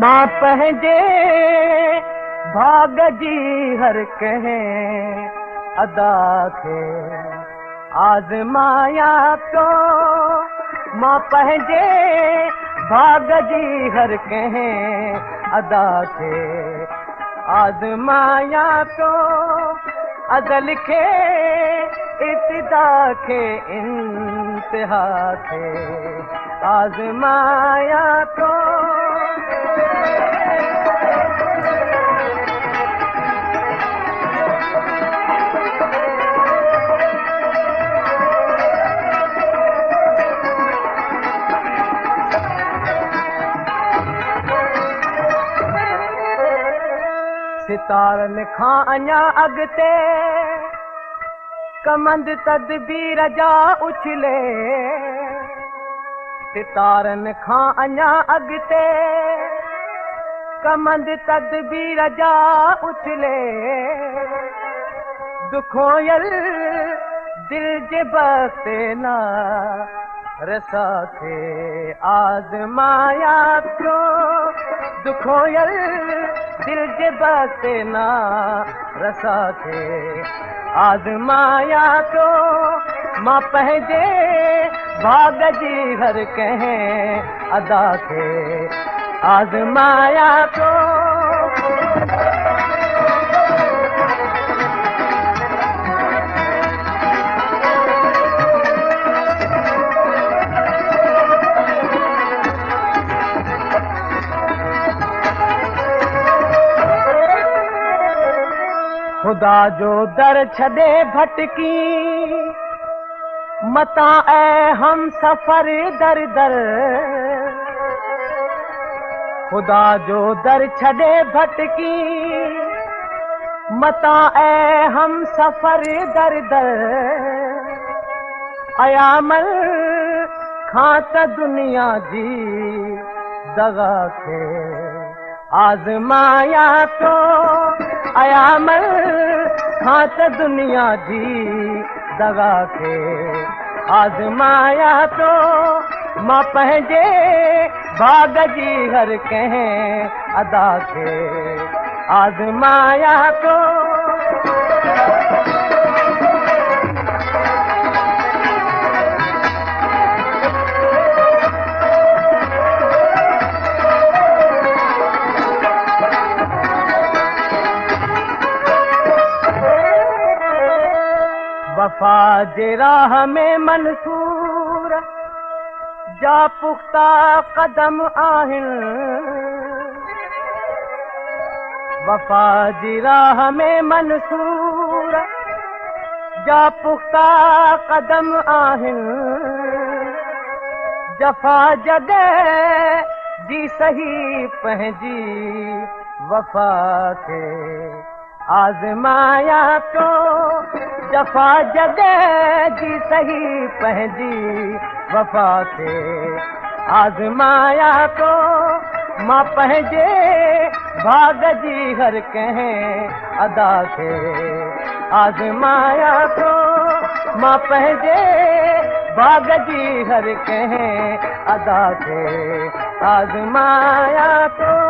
मां पंहिंजे भाग जी हर कंहिं अदा खे आज़माया तो। मां पंहिंजे भाग जी हर कंहिं अदा खे आज़माया तो। अदल खे इब्तिदा खे इंतिहा खे आज़माया तो। सितारनि खां अञा अॻिते कमंद तदबीर जा उछले। सितारनि खां अञा अॻिते कमंद तदबीर जा उछले। दुखोयल दिल जे बस्ते ना रसा खे आज़माया तो। दुखोयल दिल जे बस्ते ना रसा खे आज़माया तो। मां पंहिंजे भाग जी हर कंहिं अदा खे आज़माया तो। खुदा जो दर छॾे भटकी मतां ऐं हम सफ़र दर दर। खुदा जो दर छॾे भटकी मतां ऐं हम सफ़र दर दर। अयामल खां त दुनिया जी दगा खे आज़माया तो। अयामल खां त दुनिया जी दगा खे आज़माया तो। मां पंहिंजे भाग जी हर कंहिं अदा खे आज़माया तो। वफा जे राह में मंसूर जा पुख्ता कदम आहिनि। वफा जी राह में मंसूर जा पुख्ता कदम आहिनि। जफ़ा जॾहिं जी सही पंहिंजी वफा खे आज़माया तो। जफ़ा जॾहिं जी सही पंहिंजी वफा खे आज़माया तो। मां पंहिंजे भाग जी हर कंहिं अदा खे आज़माया तो। मां पंहिंजे भाग जी हर कंहिं अदा खे आज़माया तो।